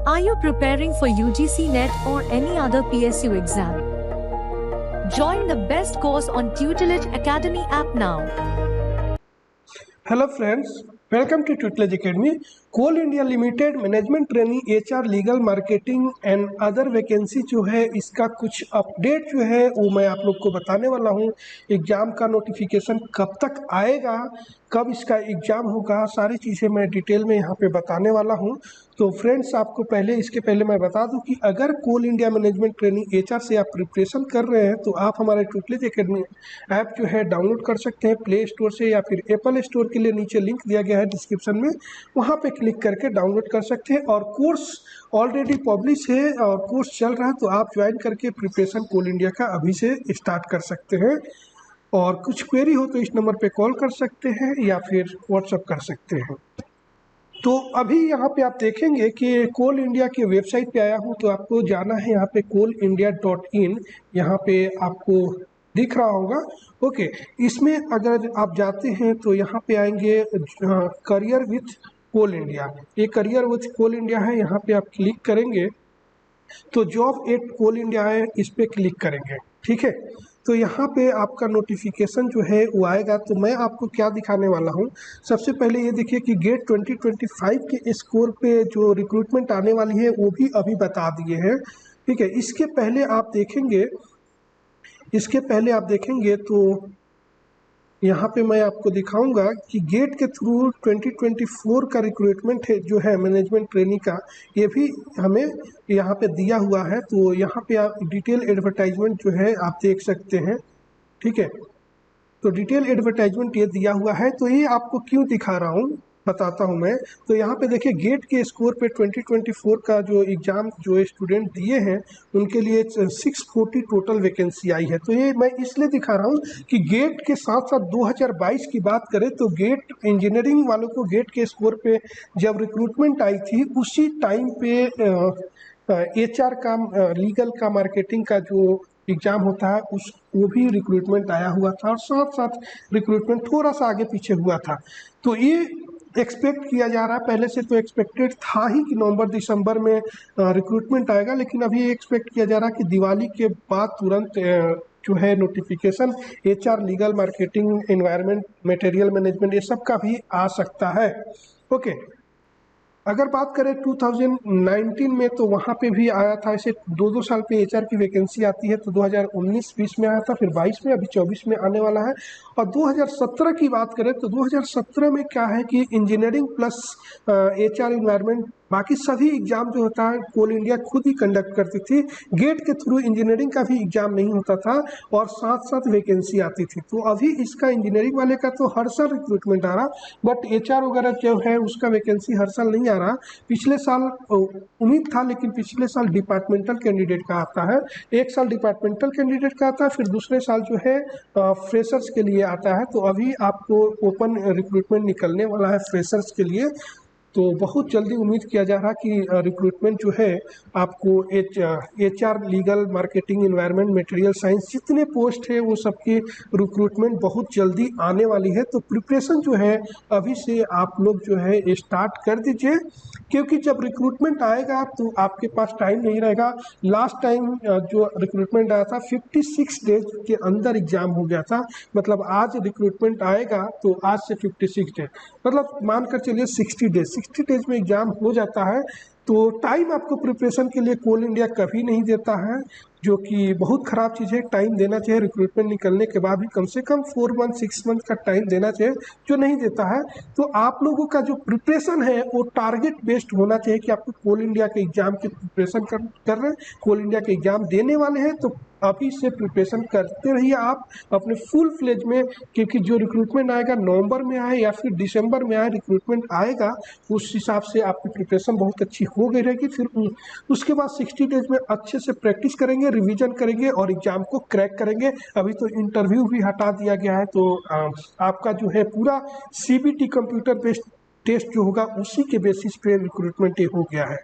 Are you preparing for UGC NET or any other PSU exam? Join the best course on Tutelage Academy app now. Hello friends, welcome to Tutelage Academy. Coal India Limited management training HR legal marketing and other vacancy जो है इसका कुछ update जो है वो मैं आप लोग को बताने वाला हूँ। एग्ज़ाम का नोटिफिकेशन कब तक आएगा, कब इसका एग्ज़ाम होगा, सारी चीज़ें मैं डिटेल में यहाँ पे बताने वाला हूँ। तो फ्रेंड्स, आपको इसके पहले मैं बता दूं कि अगर कोल इंडिया मैनेजमेंट ट्रेनिंग एचआर से आप प्रिपरेशन कर रहे हैं तो आप हमारे ट्यूटलेज एकेडमी ऐप जो है डाउनलोड कर सकते हैं प्ले स्टोर से, या फिर एप्पल स्टोर के लिए नीचे लिंक दिया गया है डिस्क्रिप्शन में, वहाँ पे क्लिक करके डाउनलोड कर सकते हैं। और कोर्स ऑलरेडी पब्लिश है और कोर्स चल रहा है, तो आप ज्वाइन करके प्रिपरेशन कोल इंडिया का अभी से स्टार्ट कर सकते हैं। और कुछ क्वेरी हो तो इस नंबर पे कॉल कर सकते हैं या फिर व्हाट्सअप कर सकते हैं। तो अभी यहाँ पे आप देखेंगे कि कोल इंडिया के वेबसाइट पे आया हूँ, तो आपको जाना है यहाँ पे coalindia.in, यहाँ पे आपको दिख रहा होगा। ओके, इसमें अगर आप जाते हैं तो यहाँ पे आएंगे करियर विथ कोल इंडिया। ये करियर विथ कोल इंडिया है, यहाँ पे आप क्लिक करेंगे तो जॉब एट कोल इंडिया है, इस पे क्लिक करेंगे। ठीक है, तो यहाँ पे आपका नोटिफिकेशन जो है वो आएगा। तो मैं आपको क्या दिखाने वाला हूँ, सबसे पहले ये देखिए कि गेट 2025 के स्कोर पे जो रिक्रूटमेंट आने वाली है वो भी अभी बता दिए हैं। ठीक है, इसके पहले आप देखेंगे तो यहाँ पे मैं आपको दिखाऊंगा कि गेट के थ्रू 2024 का रिक्रूटमेंट है जो है मैनेजमेंट ट्रेनिंग का, ये भी हमें यहाँ पे दिया हुआ है। तो यहाँ पे आप डिटेल एडवर्टाइजमेंट जो है आप देख सकते हैं। ठीक है, तो डिटेल एडवर्टाइजमेंट ये दिया हुआ है। तो ये आपको क्यों दिखा रहा हूँ बताता हूँ मैं। तो यहाँ पे देखिए गेट के स्कोर पे 2024 का जो एग्ज़ाम जो स्टूडेंट दिए हैं उनके लिए 640 टोटल वैकेंसी आई है। तो ये मैं इसलिए दिखा रहा हूँ कि गेट के साथ साथ 2022 की बात करें तो गेट इंजीनियरिंग वालों को गेट के स्कोर पे जब रिक्रूटमेंट आई थी उसी टाइम पे एचआर का लीगल का मार्केटिंग का जो एग्ज़ाम होता है वो भी रिक्रूटमेंट आया हुआ था, और साथ साथ रिक्रूटमेंट थोड़ा सा आगे पीछे हुआ था। तो ये एक्सपेक्ट किया जा रहा है, पहले से तो एक्सपेक्टेड था ही कि नवंबर दिसंबर में रिक्रूटमेंट आएगा, लेकिन अभी एक्सपेक्ट किया जा रहा है कि दिवाली के बाद तुरंत जो है notification HR legal marketing environment material management ये सब का भी आ सकता है। ओके, अगर बात करें 2019 में तो वहाँ पे भी आया था। ऐसे दो साल पे एचआर की वैकेंसी आती है, तो 2019-20 में आया था, फिर 22 में, अभी 24 में आने वाला है। और 2017 की बात करें तो 2017 में क्या है कि इंजीनियरिंग प्लस एचआर इन्वायरमेंट बाकी सभी एग्जाम जो होता है कोल इंडिया खुद ही कंडक्ट करती थी। गेट के थ्रू इंजीनियरिंग का भी एग्जाम नहीं होता था और साथ साथ वैकेंसी आती थी। तो अभी इसका इंजीनियरिंग वाले का तो हर साल रिक्रूटमेंट आ रहा, बट एचआर वगैरह जो है उसका वैकेंसी हर साल नहीं आ रहा। पिछले साल उम्मीद था, लेकिन पिछले साल डिपार्टमेंटल कैंडिडेट का आता है, एक साल डिपार्टमेंटल कैंडिडेट का आता है, फिर दूसरे साल जो है फ्रेशर्स के लिए आता है। तो अभी आपको ओपन रिक्रूटमेंट निकलने वाला है फ्रेशर्स के लिए, तो बहुत जल्दी उम्मीद किया जा रहा कि रिक्रूटमेंट जो है आपको HR legal marketing environment material science जितने पोस्ट है वो सबकी रिक्रूटमेंट बहुत जल्दी आने वाली है। तो प्रिपरेशन जो है अभी से आप लोग जो है स्टार्ट कर दीजिए, क्योंकि जब रिक्रूटमेंट आएगा तो आपके पास टाइम नहीं रहेगा। लास्ट टाइम जो रिक्रूटमेंट आया था 56 डेज के अंदर एग्जाम हो गया था, मतलब आज रिक्रूटमेंट आएगा तो आज से 56 डेज, मतलब मानकर चलिए 60 डेज में एग्जाम हो जाता है। तो टाइम आपको प्रिपरेशन के लिए कोल इंडिया कभी नहीं देता है, जो कि बहुत ख़राब चीज़ है। टाइम देना चाहिए, रिक्रूटमेंट निकलने के बाद भी कम से कम 4 मंथ 6 मंथ का टाइम देना चाहिए, जो नहीं देता है। तो आप लोगों का जो प्रिपरेशन है वो टारगेट बेस्ड होना चाहिए कि आपको कोल इंडिया के एग्ज़ाम की प्रिपरेशन कर रहे हैं, कोल इंडिया के एग्ज़ाम देने वाले हैं, तो अभी से प्रिपरेशन करते रहिए आप अपने फुल फ्लेज में। क्योंकि जो रिक्रूटमेंट आएगा नवंबर में आए या फिर दिसंबर में आए, रिक्रूटमेंट आएगा उस हिसाब से आपकी प्रिपरेशन बहुत अच्छी हो गई रहेगी। फिर उसके बाद 60 डेज में अच्छे से प्रैक्टिस करेंगे, रिवीजन करेंगे और एग्जाम को क्रैक करेंगे। अभी तो इंटरव्यू भी हटा दिया गया है, तो आपका जो है पूरा सीबीटी कंप्यूटर बेस्ड टेस्ट जो होगा उसी के बेसिस पे रिक्रूटमेंट हो गया है।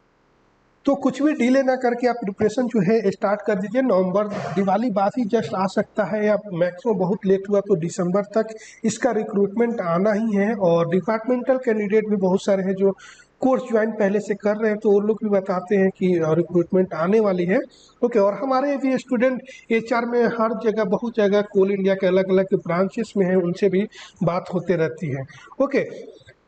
तो कुछ भी डिले ना करके आप प्रिपरेशन जो है स्टार्ट कर दीजिए। नवंबर दिवाली बाद ही जस्ट आ सकता है, या मैक्सिमम बहुत लेट हुआ तो दिसंबर तक इसका रिक्रूटमेंट आना ही है। और डिपार्टमेंटल कैंडिडेट भी बहुत सारे हैं जो कोर्स ज्वाइन पहले से कर रहे हैं तो वो लोग भी बताते हैं कि रिक्रूटमेंट आने वाली है। ओके, और हमारे भी स्टूडेंट HR में हर जगह, बहुत जगह कोल इंडिया के अलग अलग ब्रांचेस में हैं, उनसे भी बात होते रहती है। ओके,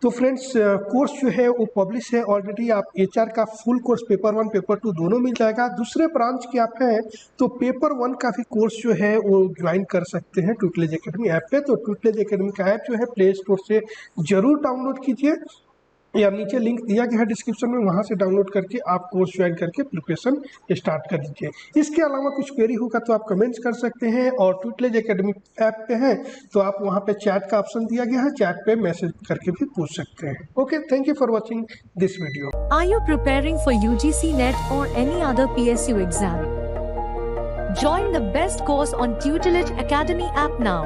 तो फ्रेंड्स कोर्स जो है वो पब्लिश है ऑलरेडी। आप HR का फुल कोर्स पेपर 1 पेपर 2 दोनों मिल जाएगा। दूसरे ब्रांच के आप हैं तो पेपर 1 का भी कोर्स जो है वो ज्वाइन कर सकते हैं ट्यूटलेज एकेडमी ऐप पे। तो ट्यूटलेज एकेडमी का ऐप जो है प्ले स्टोर से जरूर डाउनलोड कीजिए, या नीचे लिंक दिया गया है डिस्क्रिप्शन में, वहाँ से डाउनलोड करके आप कोर्स ज्वाइन करके प्रिपरेशन स्टार्ट कर दीजिए। इसके अलावा कुछ क्वेरी होगा तो आप कमेंट्स कर सकते हैं, और ट्यूटलेज एकेडमी ऐप पे हैं तो आप वहाँ पे चैट का ऑप्शन दिया गया है, चैट पे मैसेज करके भी पूछ सकते हैं। Okay, thank you for watching this video. Are you preparing for UGC NET or any other PSU exam? Join the best course on Tutelage Academy app now.